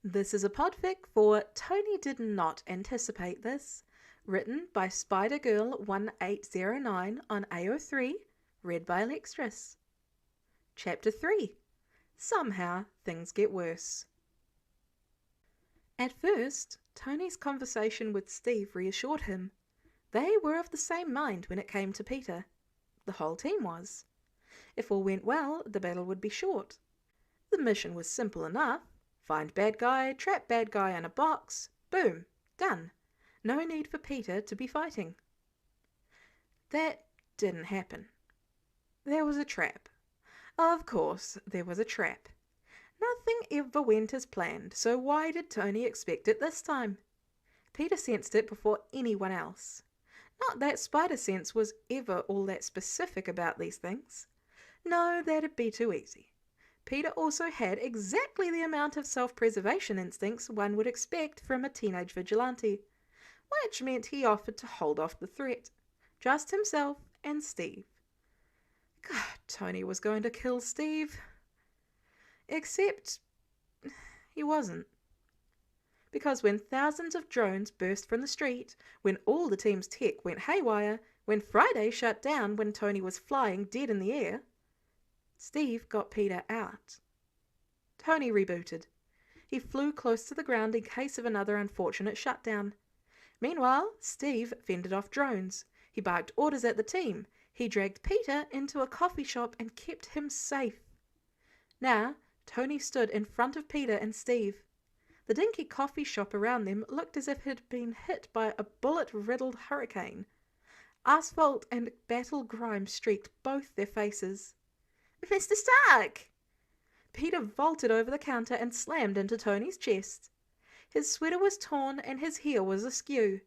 This is a podfic for Tony Did Not Anticipate This, written by Spidergirl1809 on Ao3, read by Alextras. Chapter 3. Somehow Things Get Worse. At first, Tony's conversation with Steve reassured him. They were of the same mind when it came to Peter. The whole team was. If all went well, the battle would be short. The mission was simple enough. Find bad guy, trap bad guy in a box, boom, done. No need for Peter to be fighting. That didn't happen. There was a trap. Of course, there was a trap. Nothing ever went as planned, so why did Tony expect it this time? Peter sensed it before anyone else. Not that spider sense was ever all that specific about these things. No, that'd be too easy. Peter also had exactly the amount of self-preservation instincts one would expect from a teenage vigilante, which meant he offered to hold off the threat. Just himself and Steve. God, Tony was going to kill Steve. Except he wasn't. Because when thousands of drones burst from the street, when all the team's tech went haywire, when Friday shut down when Tony was flying dead in the air, Steve got Peter out. Tony rebooted. He flew close to the ground in case of another unfortunate shutdown. Meanwhile, Steve fended off drones. He barked orders at the team. He dragged Peter into a coffee shop and kept him safe. Now, Tony stood in front of Peter and Steve. The dinky coffee shop around them looked as if it had been hit by a bullet-riddled hurricane. Asphalt and battle grime streaked both their faces. "Mr. Stark!" Peter vaulted over the counter and slammed into Tony's chest. His sweater was torn and his hair was askew.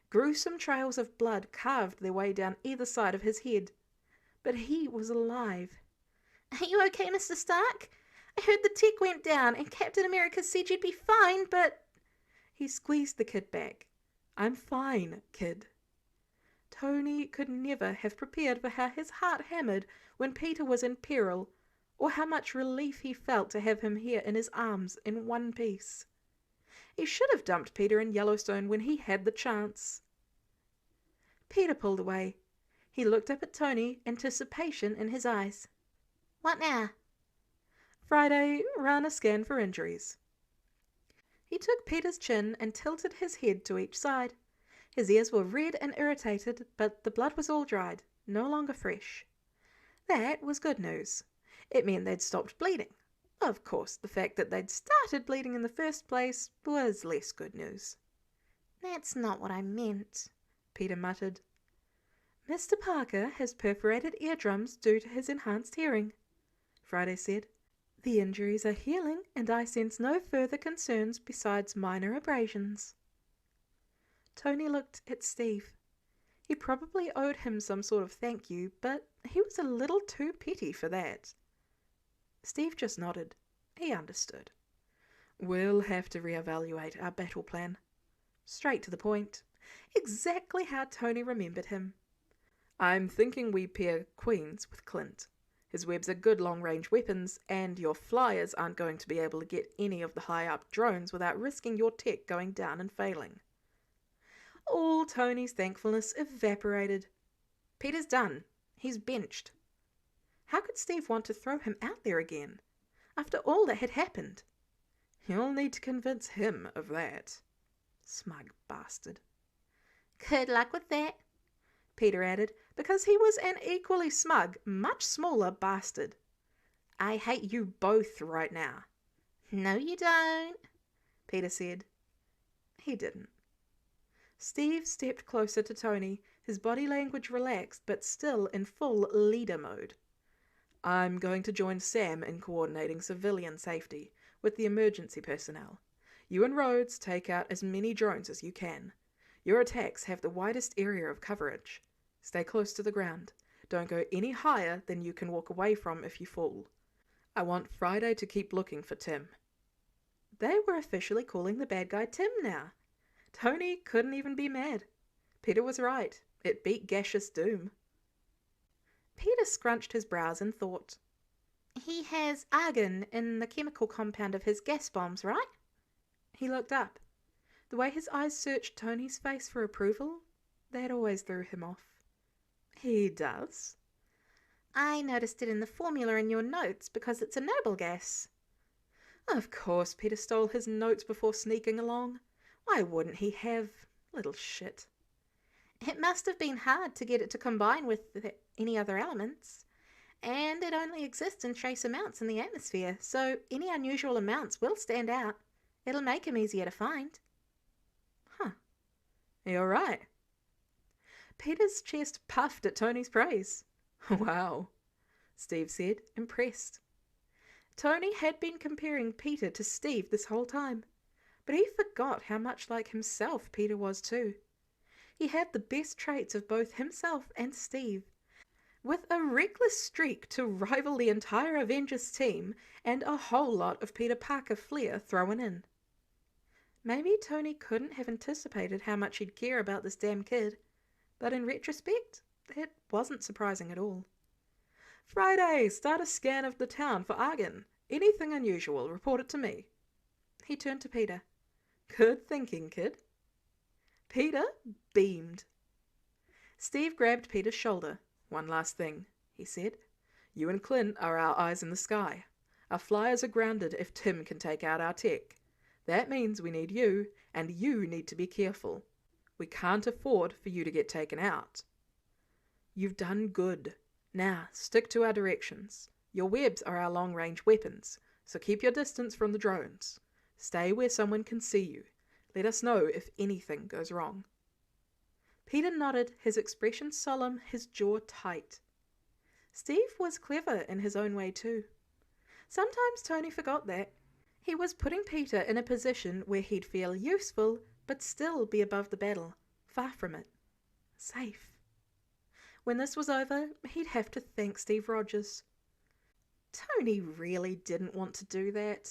Gruesome trails of blood carved their way down either side of his head. But he was alive. "Are you okay, Mr. Stark? I heard the tech went down and Captain America said you'd be fine, but—" He squeezed the kid back. "I'm fine, kid." Tony could never have prepared for how his heart hammered when Peter was in peril, or how much relief he felt to have him here in his arms in one piece. He should have dumped Peter in Yellowstone when he had the chance. Peter pulled away. He looked up at Tony, anticipation in his eyes. "What now?" Friday ran a scan for injuries. He took Peter's chin and tilted his head to each side. His ears were red and irritated, but the blood was all dried, no longer fresh. That was good news. It meant they'd stopped bleeding. Of course, the fact that they'd started bleeding in the first place was less good news. "That's not what I meant," Peter muttered. "Mr. Parker has perforated eardrums due to his enhanced hearing," Friday said. "The injuries are healing, and I sense no further concerns besides minor abrasions." Tony looked at Steve. He probably owed him some sort of thank you, but he was a little too petty for that. Steve just nodded. He understood. "We'll have to reevaluate our battle plan." Straight to the point. Exactly how Tony remembered him. "I'm thinking we pair Queens with Clint. His webs are good long-range weapons, and your flyers aren't going to be able to get any of the high-up drones without risking your tech going down and failing." All Tony's thankfulness evaporated. Peter's done. He's benched. How could Steve want to throw him out there again? After all that had happened. He'll need to convince him of that. Smug bastard. "Good luck with that," Peter added, because he was an equally smug, much smaller bastard. "I hate you both right now." "No, you don't," Peter said. He didn't. Steve stepped closer to Tony, his body language relaxed but still in full leader mode. "I'm going to join Sam in coordinating civilian safety with the emergency personnel. You and Rhodes take out as many drones as you can. Your attacks have the widest area of coverage. Stay close to the ground. Don't go any higher than you can walk away from if you fall. I want Friday to keep looking for Tim." They were officially calling the bad guy Tim now. Tony couldn't even be mad. Peter was right. It beat gaseous doom. Peter scrunched his brows in thought. "He has argon in the chemical compound of his gas bombs, right?" He looked up. The way his eyes searched Tony's face for approval, that always threw him off. He does? I noticed it in the formula in your notes because it's a noble gas. Of course Peter stole his notes before sneaking along. Why wouldn't he have? Little shit. It must have been hard to get it to combine with any other elements. And it only exists in trace amounts in the atmosphere, so any unusual amounts will stand out. It'll make him easier to find. Huh. You're right. Peter's chest puffed at Tony's praise. Wow, Steve said, impressed. Tony had been comparing Peter to Steve this whole time, but he forgot how much like himself Peter was too. He had the best traits of both himself and Steve, with a reckless streak to rival the entire Avengers team and a whole lot of Peter Parker flair thrown in. Maybe Tony couldn't have anticipated how much he'd care about this damn kid, but in retrospect, it wasn't surprising at all. Friday, start a scan of the town for Argon. Anything unusual, report it to me. He turned to Peter. Good thinking, kid. Peter beamed. Steve grabbed Peter's shoulder. One last thing, he said. You and Clint are our eyes in the sky. Our flyers are grounded if Tim can take out our tech. That means we need you, and you need to be careful. We can't afford for you to get taken out. You've done good. Now, stick to our directions. Your webs are our long-range weapons, so keep your distance from the drones. Stay where someone can see you. Let us know if anything goes wrong. Peter nodded, his expression solemn, his jaw tight. Steve was clever in his own way too. Sometimes Tony forgot that. He was putting Peter in a position where he'd feel useful, but still be above the battle, far from it. Safe. When this was over, he'd have to thank Steve Rogers. Tony really didn't want to do that.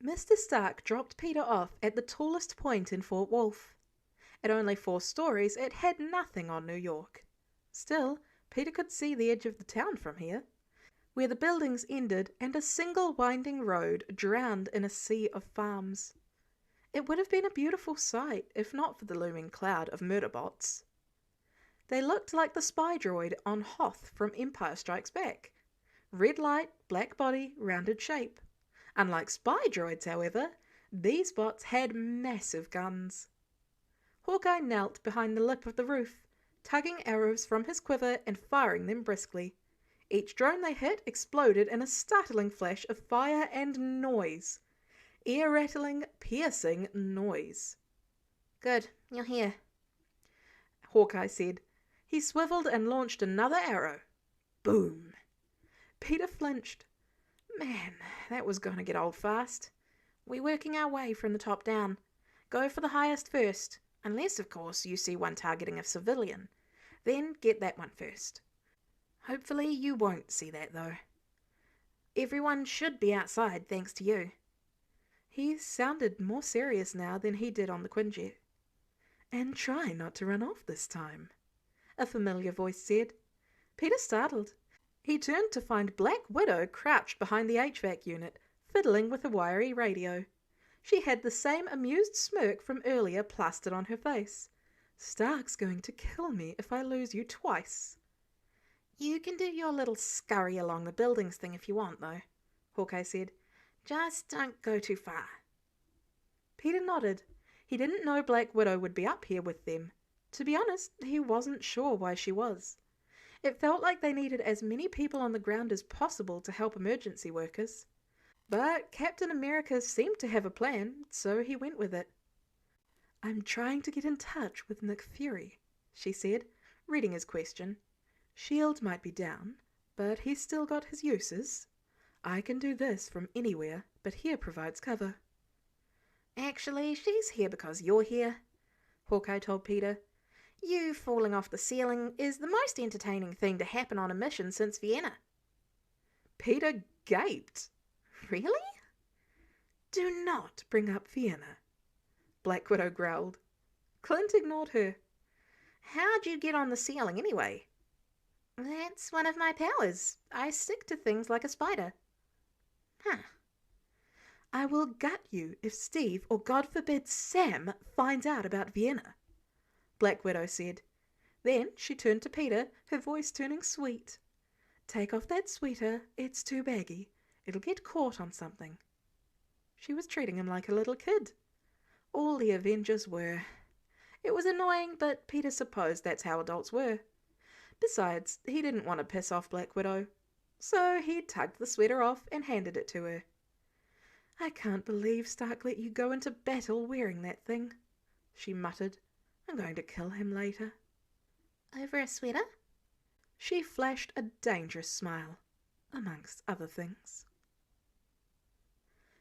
Mr. Stark dropped Peter off at the tallest point in Fort Wolf. At only 4 stories, it had nothing on New York. Still, Peter could see the edge of the town from here, where the buildings ended and a single winding road drowned in a sea of farms. It would have been a beautiful sight if not for the looming cloud of murderbots. They looked like the spy droid on Hoth from Empire Strikes Back. Red light, black body, rounded shape. Unlike spy droids, however, these bots had massive guns. Hawkeye knelt behind the lip of the roof, tugging arrows from his quiver and firing them briskly. Each drone they hit exploded in a startling flash of fire and noise. Ear-rattling, piercing noise. Good, you're here, Hawkeye said. He swiveled and launched another arrow. Boom. Peter flinched. Man, that was going to get old fast. We're working our way from the top down. Go for the highest first, unless, of course, you see one targeting a civilian. Then get that one first. Hopefully you won't see that, though. Everyone should be outside thanks to you. He sounded more serious now than he did on the Quinjet. And try not to run off this time, a familiar voice said. Peter startled. He turned to find Black Widow crouched behind the HVAC unit, fiddling with a wiry radio. She had the same amused smirk from earlier plastered on her face. Stark's going to kill me if I lose you twice. You can do your little scurry along the buildings thing if you want, though, Hawkeye said. Just don't go too far. Peter nodded. He didn't know Black Widow would be up here with them. To be honest, he wasn't sure why she was. It felt like they needed as many people on the ground as possible to help emergency workers. But Captain America seemed to have a plan, so he went with it. I'm trying to get in touch with Nick Fury, she said, reading his question. Shield might be down, but he's still got his uses. I can do this from anywhere, but here provides cover. Actually, she's here because you're here, Hawkeye told Peter. You falling off the ceiling is the most entertaining thing to happen on a mission since Vienna. Peter gaped. Really? Do not bring up Vienna, Black Widow growled. Clint ignored her. How'd you get on the ceiling anyway? That's one of my powers. I stick to things like a spider. Huh. I will gut you if Steve, or God forbid Sam, finds out about Vienna, Black Widow said. Then she turned to Peter, her voice turning sweet. Take off that sweater, it's too baggy. It'll get caught on something. She was treating him like a little kid. All the Avengers were. It was annoying, but Peter supposed that's how adults were. Besides, he didn't want to piss off Black Widow, so he tugged the sweater off and handed it to her. I can't believe Stark let you go into battle wearing that thing, she muttered. I'm going to kill him later. Over a sweater? She flashed a dangerous smile, amongst other things.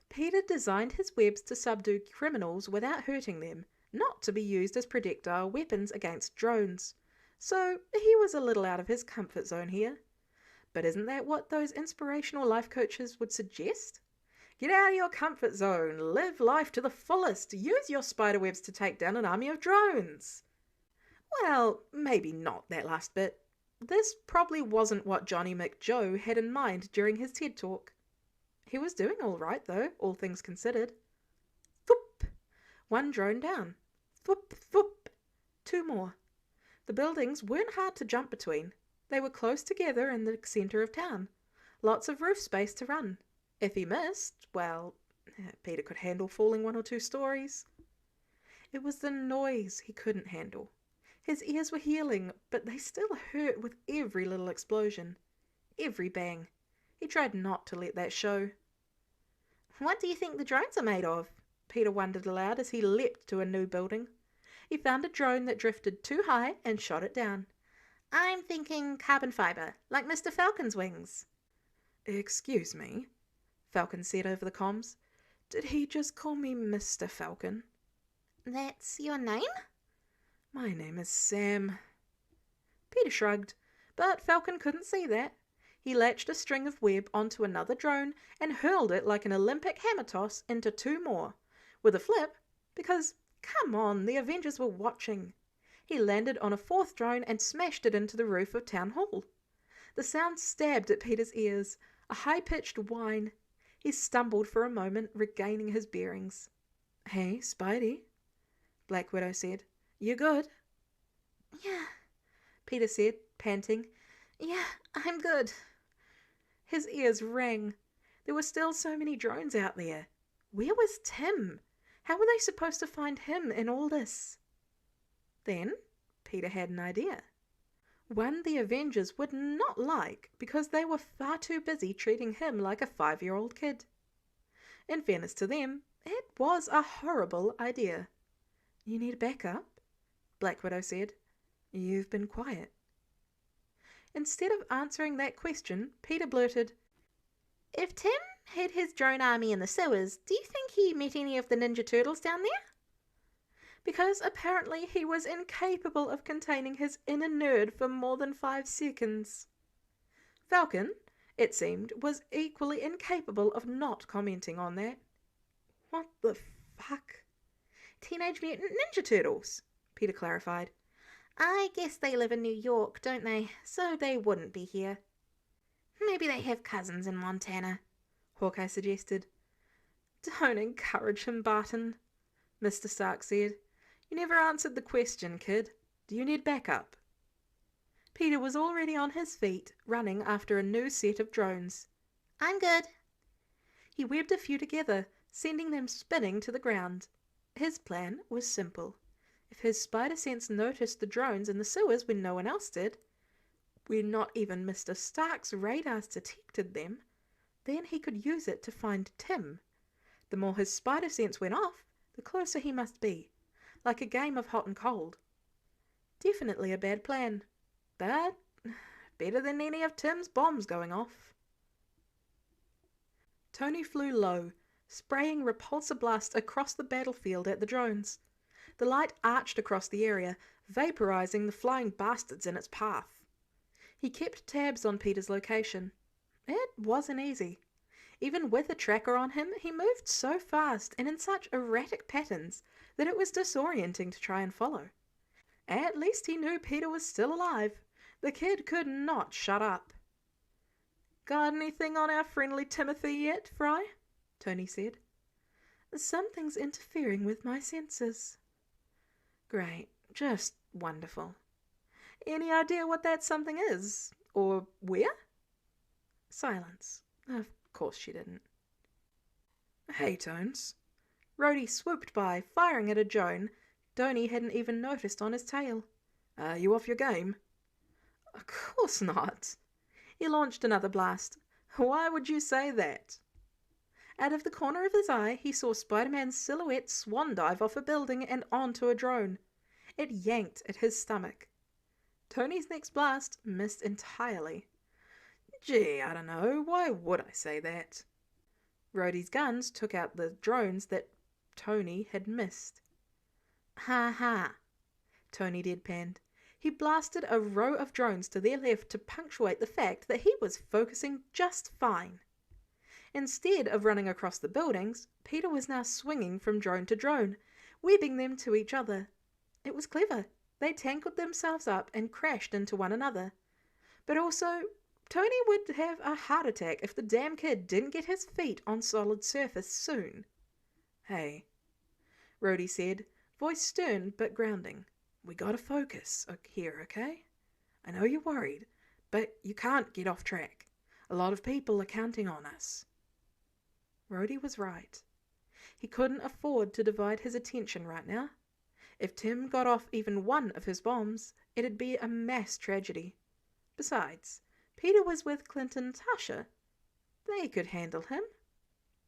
Peter designed his webs to subdue criminals without hurting them, not to be used as projectile weapons against drones. So he was a little out of his comfort zone here. But isn't that what those inspirational life coaches would suggest? Get out of your comfort zone, live life to the fullest, use your spiderwebs to take down an army of drones. Well, maybe not that last bit. This probably wasn't what Johnny McJoe had in mind during his TED Talk. He was doing all right, though, all things considered. Thoop! One drone down. Thoop, thoop! Two more. The buildings weren't hard to jump between. They were close together in the centre of town. Lots of roof space to run. If he missed, well, Peter could handle falling 1 or 2 stories. It was the noise he couldn't handle. His ears were healing, but they still hurt with every little explosion. Every bang. He tried not to let that show. What do you think the drones are made of? Peter wondered aloud as he leapt to a new building. He found a drone that drifted too high and shot it down. I'm thinking carbon fibre, like Mr. Falcon's wings. Excuse me, Falcon said over the comms. Did he just call me Mr. Falcon? That's your name? My name is Sam. Peter shrugged, but Falcon couldn't see that. He latched a string of web onto another drone and hurled it like an Olympic hammer toss into 2 more, with a flip, because, come on, the Avengers were watching. He landed on a 4th drone and smashed it into the roof of Town Hall. The sound stabbed at Peter's ears, a high-pitched whine. He stumbled for a moment, regaining his bearings. Hey, Spidey, Black Widow said. You good? Yeah, Peter said, panting. Yeah, I'm good. His ears rang. There were still so many drones out there. Where was Tim? How were they supposed to find him in all this? Then Peter had an idea. One the Avengers would not like because they were far too busy treating him like a 5-year-old kid. In fairness to them, it was a horrible idea. You need backup? Black Widow said. You've been quiet. Instead of answering that question, Peter blurted, If Tim had his drone army in the sewers, do you think he met any of the Ninja Turtles down there? Because apparently he was incapable of containing his inner nerd for more than 5 seconds. Falcon, it seemed, was equally incapable of not commenting on that. What the fuck? Teenage Mutant Ninja Turtles, Peter clarified. I guess they live in New York, don't they? So they wouldn't be here. Maybe they have cousins in Montana, Hawkeye suggested. Don't encourage him, Barton, Mr. Stark said. You never answered the question, kid. Do you need backup? Peter was already on his feet, running after a new set of drones. I'm good. He webbed a few together, sending them spinning to the ground. His plan was simple. If his spider sense noticed the drones in the sewers when no one else did, when not even Mr. Stark's radars detected them, then he could use it to find Tim. The more his spider sense went off, the closer he must be, like a game of hot and cold. Definitely a bad plan, but better than any of Tim's bombs going off. Tony flew low, spraying repulsor blasts across the battlefield at the drones. The light arched across the area, vaporizing the flying bastards in its path. He kept tabs on Peter's location. It wasn't easy. Even with a tracker on him, he moved so fast and in such erratic patterns that it was disorienting to try and follow. At least he knew Peter was still alive. The kid could not shut up. Got anything on our friendly Timothy yet, Fry? Tony said. Something's interfering with my senses. Great, just wonderful. Any idea what that something is? Or where? Silence. Of course she didn't. Hey, Tones. Rhodey swooped by, firing at a drone Donnie hadn't even noticed on his tail. Are you off your game? Of course not. He launched another blast. Why would you say that? Out of the corner of his eye, he saw Spider-Man's silhouette swan dive off a building and onto a drone. It yanked at his stomach. Tony's next blast missed entirely. Gee, I don't know. Why would I say that? Rhodey's guns took out the drones that Tony had missed. Ha ha, Tony deadpanned. He blasted a row of drones to their left to punctuate the fact that he was focusing just fine. Instead of running across the buildings, Peter was now swinging from drone to drone, webbing them to each other. It was clever. They tangled themselves up and crashed into one another. But also, Tony would have a heart attack if the damn kid didn't get his feet on solid surface soon. Hey, Rhodey said, voice stern but grounding. We gotta focus here, okay? I know you're worried, but you can't get off track. A lot of people are counting on us. Rhodey was right. He couldn't afford to divide his attention right now. If Tim got off even one of his bombs, it'd be a mass tragedy. Besides, Peter was with Clint and Tasha. They could handle him.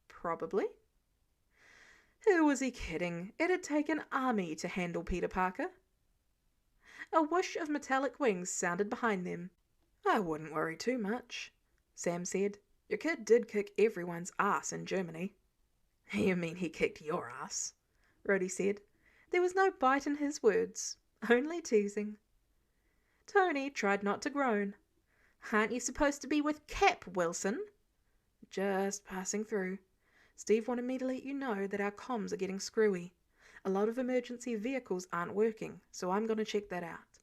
Probably. Who was he kidding? It'd take an army to handle Peter Parker. A whoosh of metallic wings sounded behind them. I wouldn't worry too much, Sam said. Your kid did kick everyone's ass in Germany. You mean he kicked your ass? Rhodey said. There was no bite in his words, only teasing. Tony tried not to groan. Aren't you supposed to be with Cap, Wilson? Just passing through. Steve wanted me to let you know that our comms are getting screwy. A lot of emergency vehicles aren't working, so I'm going to check that out.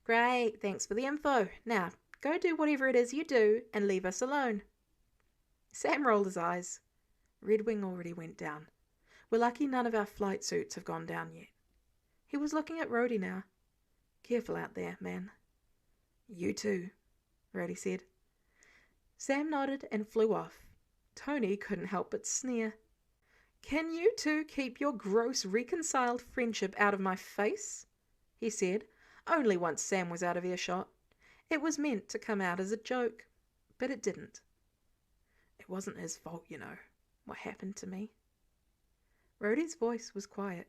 Great, thanks for the info. Now, go do whatever it is you do and leave us alone. Sam rolled his eyes. Red Wing already went down. We're lucky none of our flight suits have gone down yet. He was looking at Rhodey now. Careful out there, man. You too, Rhodey said. Sam nodded and flew off. Tony couldn't help but sneer. Can you two keep your gross reconciled friendship out of my face? He said, only once Sam was out of earshot. It was meant to come out as a joke, but it didn't. It wasn't his fault, you know, what happened to me. Rhodey's voice was quiet.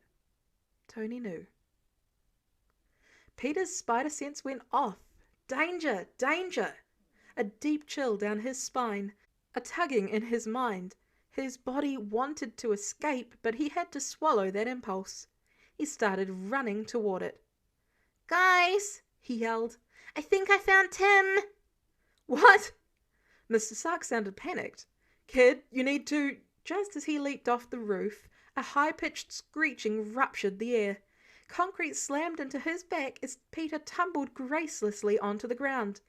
Tony knew. Peter's spider sense went off. Danger! Danger! A deep chill down his spine, a tugging in his mind. His body wanted to escape, but he had to swallow that impulse. He started running toward it. Guys, he yelled, I think I found Tim. What? Mr. Sark sounded panicked. Kid, you need to... Just as he leaped off the roof, a high-pitched screeching ruptured the air. Concrete slammed into his back as Peter tumbled gracelessly onto the ground.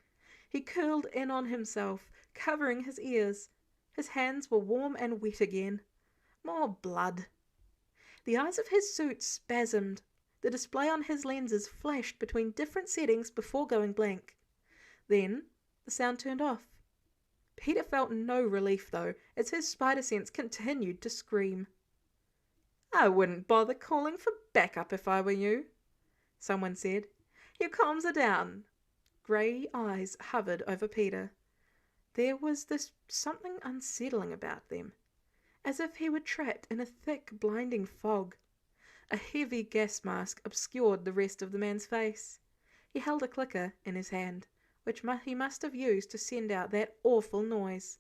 He curled in on himself, covering his ears. His hands were warm and wet again. More blood. The eyes of his suit spasmed. The display on his lenses flashed between different settings before going blank. Then the sound turned off. Peter felt no relief, though, as his spider sense continued to scream. I wouldn't bother calling for backup if I were you, someone said. Your comms are down. Grey eyes hovered over Peter. There was this something unsettling about them, as if he were trapped in a thick, blinding fog. A heavy gas mask obscured the rest of the man's face. He held a clicker in his hand, which he must have used to send out that awful noise.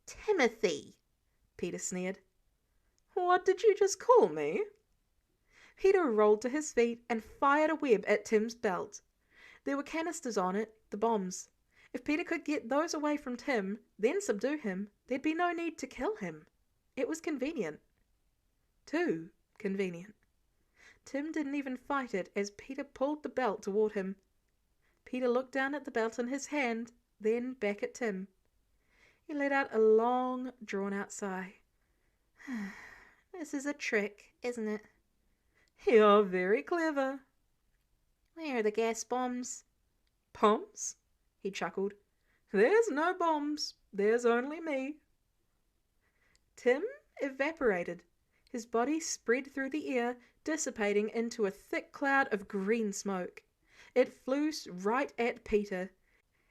Timothy, Peter sneered. What did you just call me? Peter rolled to his feet and fired a web at Tim's belt. There were canisters on it, the bombs. If Peter could get those away from Tim, then subdue him, there'd be no need to kill him. It was convenient. Too convenient. Tim didn't even fight it as Peter pulled the belt toward him. Peter looked down at the belt in his hand, then back at Tim. He let out a long, drawn-out sigh. This is a trick, isn't it? You're very clever. Where are the gas bombs? Bombs? He chuckled. There's no bombs. There's only me. Tim evaporated. His body spread through the air, dissipating into a thick cloud of green smoke. It flew right at Peter.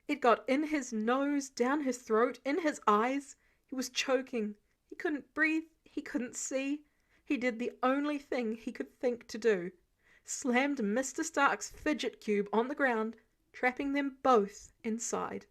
It got in his nose, down his throat, in his eyes. He was choking. He couldn't breathe. He couldn't see. He did the only thing he could think to do. Slammed Mr. Stark's fidget cube on the ground, trapping them both inside.